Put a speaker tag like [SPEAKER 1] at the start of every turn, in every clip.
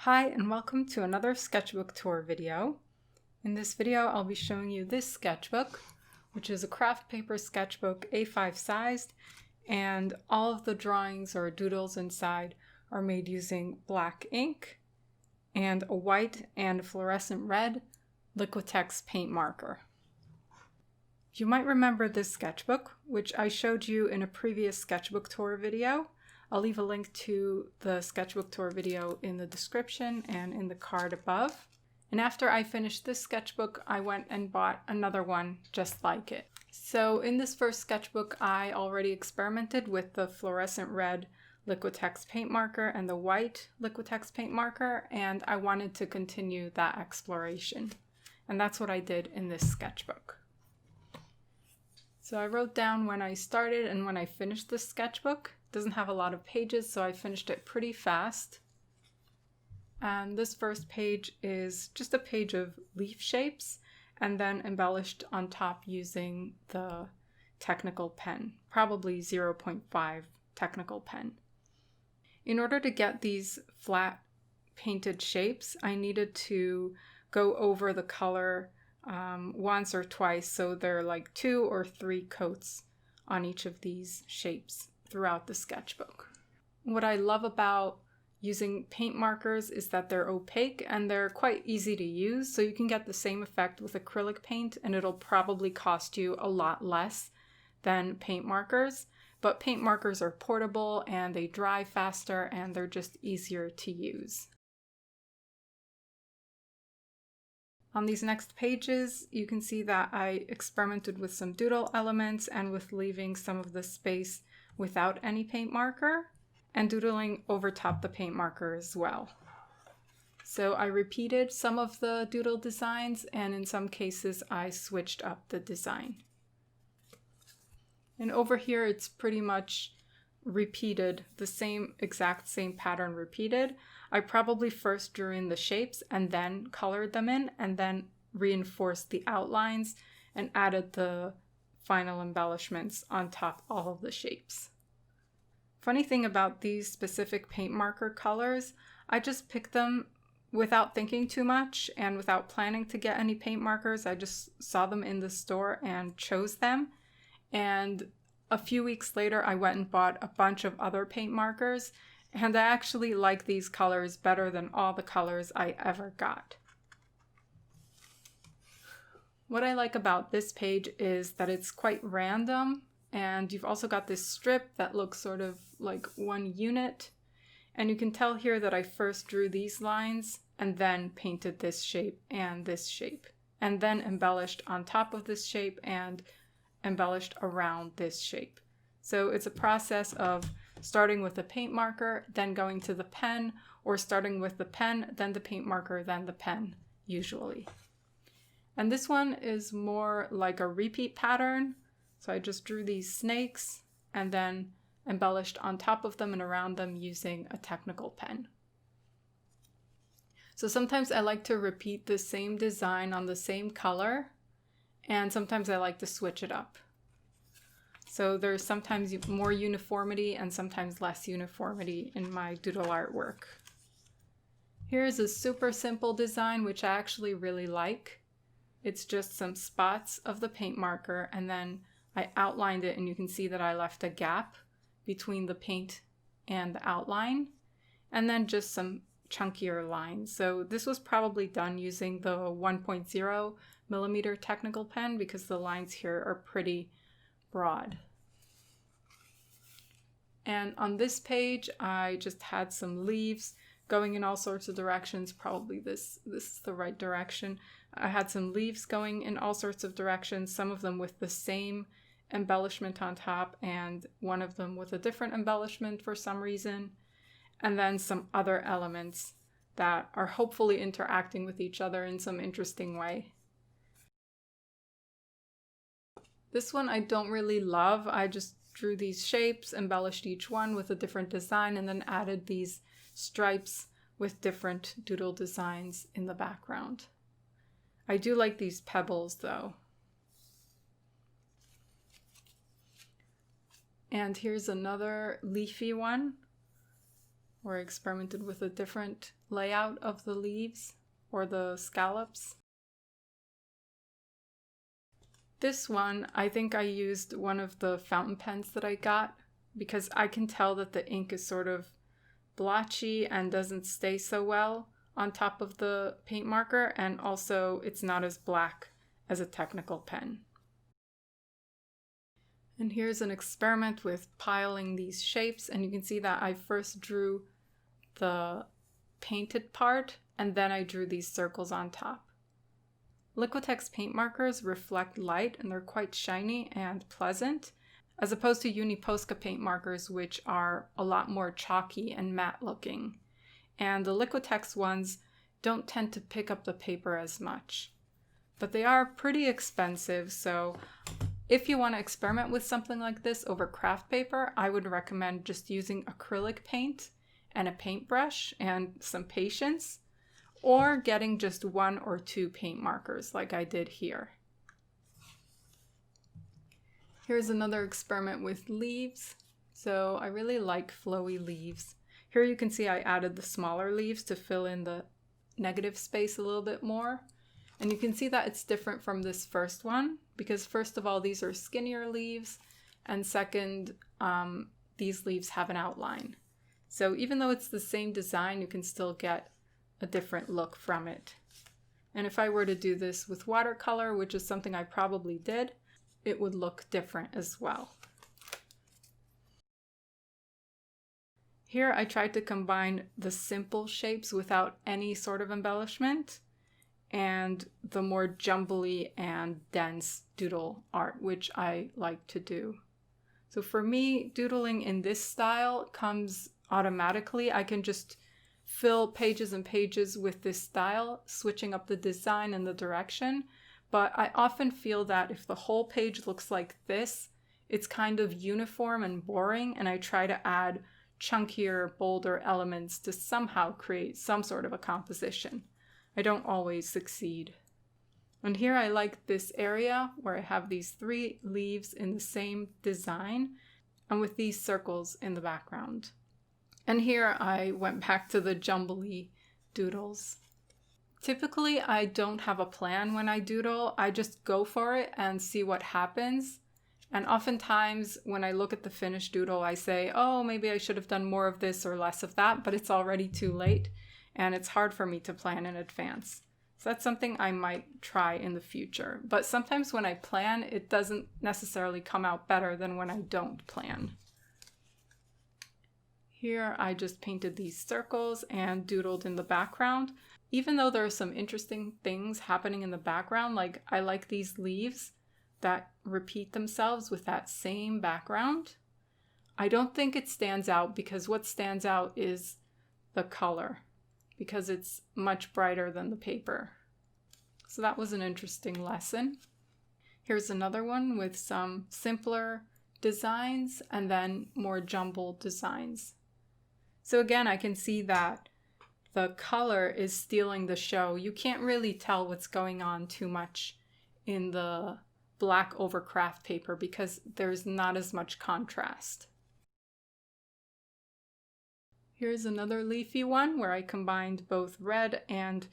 [SPEAKER 1] Hi and welcome to another sketchbook tour video. In this video I'll be showing you this sketchbook, which is a craft paper sketchbook A5 sized, and all of the drawings or doodles inside are made using black ink and a white and fluorescent red Liquitex paint marker. You might remember this sketchbook, which I showed you in a previous sketchbook tour video. I'll leave a link to the sketchbook tour video in the description and in the card above. And after I finished this sketchbook, I went and bought another one just like it. So in this first sketchbook, I already experimented with the fluorescent red Liquitex paint marker and the white Liquitex paint marker, and I wanted to continue that exploration. And that's what I did in this sketchbook. So I wrote down when I started and when I finished this sketchbook. It doesn't have a lot of pages, so I finished it pretty fast. And this first page is just a page of leaf shapes and then embellished on top using the technical pen, probably 0.5 technical pen. In order to get these flat painted shapes, I needed to go over the color once or twice, so there are like 2 or 3 coats on each of these shapes throughout the sketchbook. What I love about using paint markers is that they're opaque and they're quite easy to use, so you can get the same effect with acrylic paint and it'll probably cost you a lot less than paint markers. But paint markers are portable and they dry faster and they're just easier to use. On these next pages, you can see that I experimented with some doodle elements and with leaving some of the space without any paint marker and doodling over top the paint marker as well. So I repeated some of the doodle designs, and in some cases I switched up the design. And over here it's pretty much repeated, the exact same pattern repeated. I probably first drew in the shapes and then colored them in and then reinforced the outlines and added the final embellishments on top all of the shapes. Funny thing about these specific paint marker colors, I just picked them without thinking too much and without planning to get any paint markers. I just saw them in the store and chose them. And a few weeks later, I went and bought a bunch of other paint markers, and I actually like these colors better than all the colors I ever got. What I like about this page is that it's quite random, and you've also got this strip that looks sort of like one unit. And you can tell here that I first drew these lines and then painted this shape, and then embellished on top of this shape and embellished around this shape. So it's a process of starting with the paint marker, then going to the pen, or starting with the pen, then the paint marker, then the pen, usually. And this one is more like a repeat pattern. So I just drew these snakes and then embellished on top of them and around them using a technical pen. So sometimes I like to repeat the same design on the same color, and sometimes I like to switch it up. So there's sometimes more uniformity and sometimes less uniformity in my doodle artwork. Here's a super simple design which I actually really like. It's just some spots of the paint marker, and then I outlined it, and you can see that I left a gap between the paint and the outline, and then just some chunkier lines. So this was probably done using the 1.0 millimeter technical pen because the lines here are pretty broad. And on this page, I just had some leaves going in all sorts of directions. Probably this is the right direction. I had some leaves going in all sorts of directions, some of them with the same embellishment on top and one of them with a different embellishment for some reason, and then some other elements that are hopefully interacting with each other in some interesting way. This one I don't really love. I just drew these shapes, embellished each one with a different design, and then added these stripes with different doodle designs in the background. I do like these pebbles though. And here's another leafy one where I experimented with a different layout of the leaves or the scallops. This one, I think I used one of the fountain pens that I got because I can tell that the ink is sort of blotchy and doesn't stay so well on top of the paint marker, and also it's not as black as a technical pen. And here's an experiment with piling these shapes, and you can see that I first drew the painted part and then I drew these circles on top. Liquitex paint markers reflect light and they're quite shiny and pleasant, as opposed to Uniposca paint markers, which are a lot more chalky and matte looking. And the Liquitex ones don't tend to pick up the paper as much. But they are pretty expensive, so if you want to experiment with something like this over craft paper, I would recommend just using acrylic paint and a paintbrush and some patience, or getting just 1 or 2 paint markers like I did here. Here's another experiment with leaves. So I really like flowy leaves. Here you can see I added the smaller leaves to fill in the negative space a little bit more. And you can see that it's different from this first one because first of all, these are skinnier leaves, and second, these leaves have an outline. So even though it's the same design, you can still get a different look from it. And if I were to do this with watercolor, which is something I probably did, it would look different as well. Here I tried to combine the simple shapes without any sort of embellishment and the more jumbly and dense doodle art, which I like to do. So for me, doodling in this style comes automatically. I can just fill pages and pages with this style, switching up the design and the direction. But I often feel that if the whole page looks like this, it's kind of uniform and boring, and I try to add chunkier, bolder elements to somehow create some sort of a composition. I don't always succeed. And here I like this area where I have these 3 leaves in the same design and with these circles in the background. And here I went back to the jumbly doodles. Typically, I don't have a plan when I doodle. I just go for it and see what happens. And oftentimes when I look at the finished doodle, I say, oh, maybe I should have done more of this or less of that, but it's already too late and it's hard for me to plan in advance. So that's something I might try in the future. But sometimes when I plan, it doesn't necessarily come out better than when I don't plan. Here I just painted these circles and doodled in the background. Even though there are some interesting things happening in the background, like I like these leaves that repeat themselves with that same background, I don't think it stands out because what stands out is the color, because it's much brighter than the paper. So that was an interesting lesson. Here's another one with some simpler designs and then more jumbled designs. So again, I can see that the color is stealing the show. You can't really tell what's going on too much in the black over craft paper because there's not as much contrast. Here's another leafy one where I combined both red and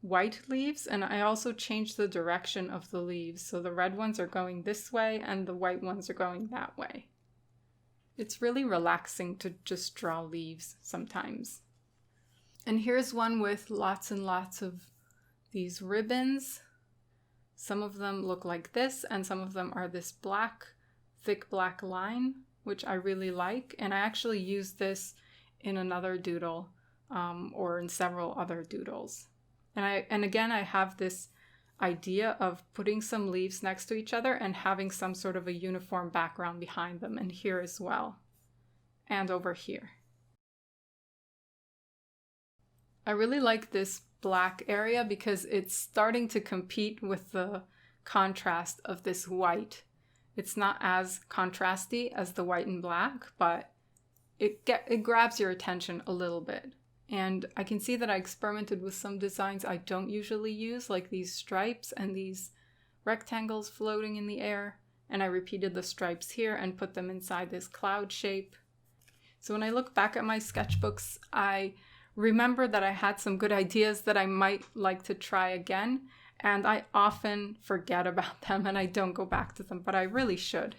[SPEAKER 1] white leaves, and I also changed the direction of the leaves. So the red ones are going this way and the white ones are going that way. It's really relaxing to just draw leaves sometimes. And here's one with lots and lots of these ribbons. Some of them look like this, and some of them are this black, thick black line, which I really like. And I actually used this in another doodle, or in several other doodles. And again, I have this idea of putting some leaves next to each other and having some sort of a uniform background behind them, and here as well, and over here. I really like this black area because it's starting to compete with the contrast of this white. It's not as contrasty as the white and black, but it grabs your attention a little bit. And I can see that I experimented with some designs I don't usually use, like these stripes and these rectangles floating in the air. And I repeated the stripes here and put them inside this cloud shape. So when I look back at my sketchbooks, I remember that I had some good ideas that I might like to try again, and I often forget about them and I don't go back to them, but I really should.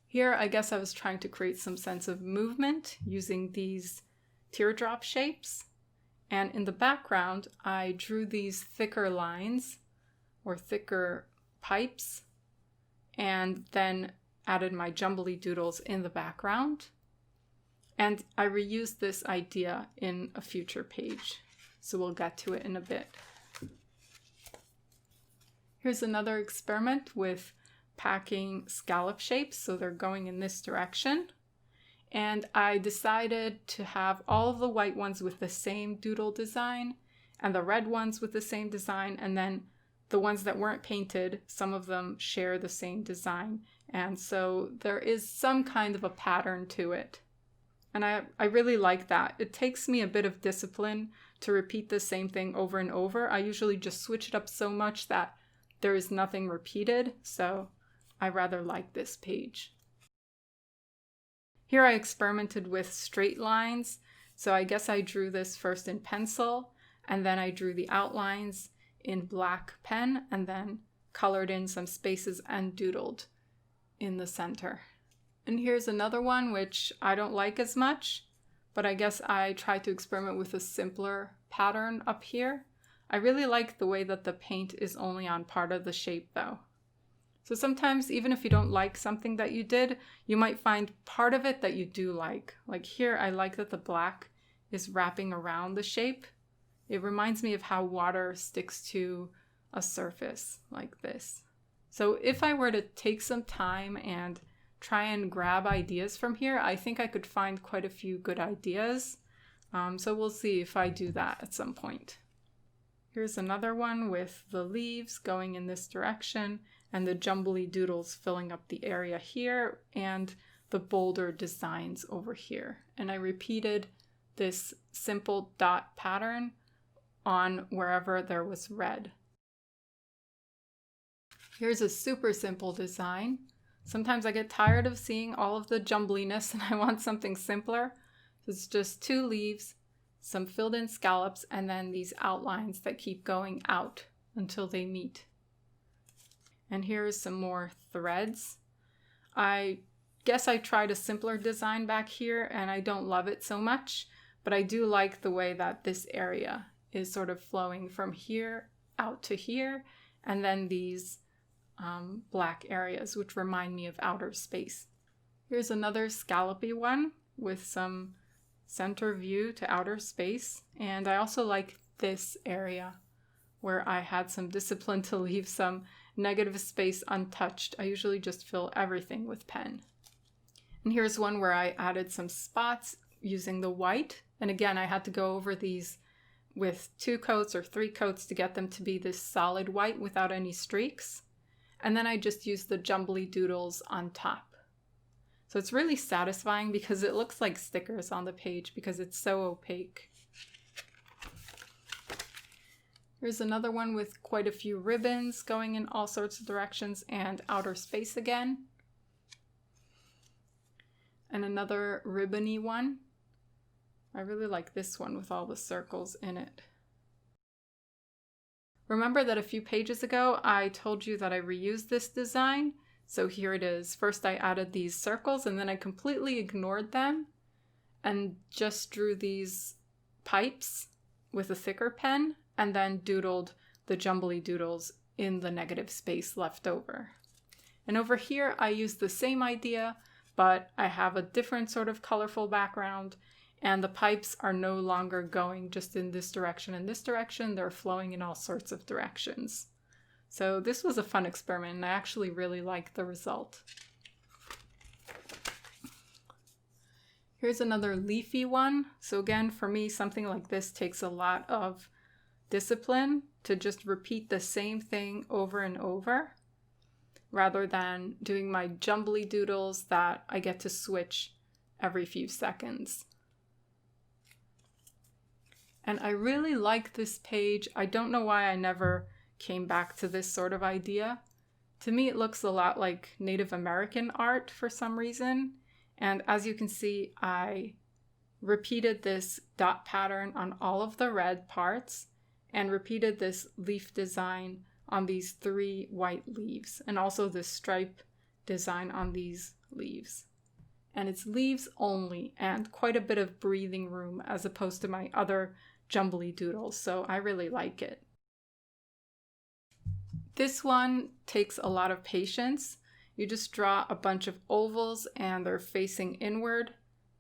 [SPEAKER 1] Here, I guess I was trying to create some sense of movement using these teardrop shapes. And in the background, I drew these thicker lines or thicker pipes and then added my jumbly doodles in the background. And I reused this idea in a future page, so we'll get to it in a bit. Here's another experiment with packing scallop shapes, so they're going in this direction. And I decided to have all of the white ones with the same doodle design and the red ones with the same design, and then the ones that weren't painted, some of them share the same design. And so there is some kind of a pattern to it. And I really like that. It takes me a bit of discipline to repeat the same thing over and over. I usually just switch it up so much that there is nothing repeated, so I rather like this page. Here I experimented with straight lines, so I guess I drew this first in pencil, and then I drew the outlines in black pen, and then colored in some spaces and doodled in the center. And here's another one which I don't like as much, but I guess I tried to experiment with a simpler pattern up here. I really like the way that the paint is only on part of the shape though. So sometimes even if you don't like something that you did, you might find part of it that you do like. Like here, I like that the black is wrapping around the shape. It reminds me of how water sticks to a surface like this. So if I were to take some time and try and grab ideas from here, I think I could find quite a few good ideas. So we'll see if I do that at some point. Here's another one with the leaves going in this direction and the jumbly doodles filling up the area here and the bolder designs over here. And I repeated this simple dot pattern on wherever there was red. Here's a super simple design. Sometimes I get tired of seeing all of the jumbliness and I want something simpler. It's just 2 leaves, some filled in scallops, and then these outlines that keep going out until they meet. And here's some more threads. I guess I tried a simpler design back here and I don't love it so much, but I do like the way that this area is sort of flowing from here out to here, and then these black areas, which remind me of outer space. Here's another scallopy one with some center view to outer space. And I also like this area where I had some discipline to leave some negative space untouched. I usually just fill everything with pen. And here's one where I added some spots using the white. And again, I had to go over these with 2 coats or 3 coats to get them to be this solid white without any streaks. And then I just used the jumbly doodles on top. So it's really satisfying because it looks like stickers on the page because it's so opaque. Here's another one with quite a few ribbons going in all sorts of directions and outer space again. And another ribbony one. I really like this one with all the circles in it. Remember that a few pages ago, I told you that I reused this design. So here it is. First I added these circles and then I completely ignored them and just drew these pipes with a thicker pen and then doodled the jumbly doodles in the negative space left over. And over here, I used the same idea, but I have a different sort of colorful background. And the pipes are no longer going just in this direction and this direction. They're flowing in all sorts of directions. So this was a fun experiment and I actually really liked the result. Here's another leafy one. So again, for me, something like this takes a lot of discipline to just repeat the same thing over and over, rather than doing my jumbly doodles that I get to switch every few seconds. And I really like this page. I don't know why I never came back to this sort of idea. To me, it looks a lot like Native American art for some reason. And as you can see, I repeated this dot pattern on all of the red parts and repeated this leaf design on these 3 white leaves, and also this stripe design on these leaves. And it's leaves only and quite a bit of breathing room as opposed to my other jumbly doodles, so I really like it. This one takes a lot of patience. You just draw a bunch of ovals and they're facing inward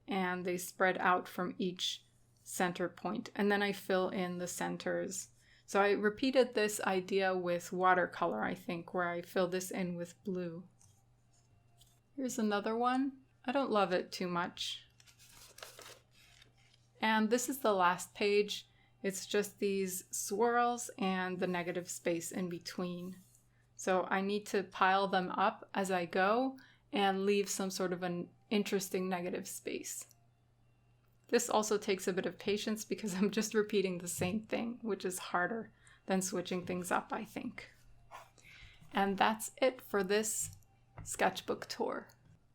[SPEAKER 1] and they spread out from each center point. And then I fill in the centers. So I repeated this idea with watercolor, I think, where I fill this in with blue. Here's another one. I don't love it too much. And this is the last page. It's just these swirls and the negative space in between. So I need to pile them up as I go and leave some sort of an interesting negative space. This also takes a bit of patience because I'm just repeating the same thing, which is harder than switching things up, I think. And that's it for this sketchbook tour.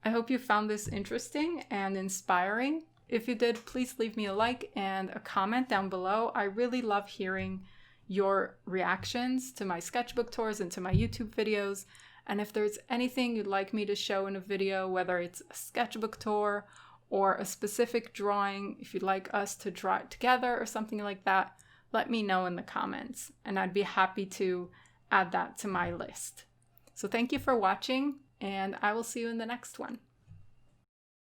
[SPEAKER 1] I hope you found this interesting and inspiring. If you did, please leave me a like and a comment down below. I really love hearing your reactions to my sketchbook tours and to my YouTube videos. And if there's anything you'd like me to show in a video, whether it's a sketchbook tour or a specific drawing, if you'd like us to draw it together or something like that, let me know in the comments and I'd be happy to add that to my list. So thank you for watching and I will see you in the next one.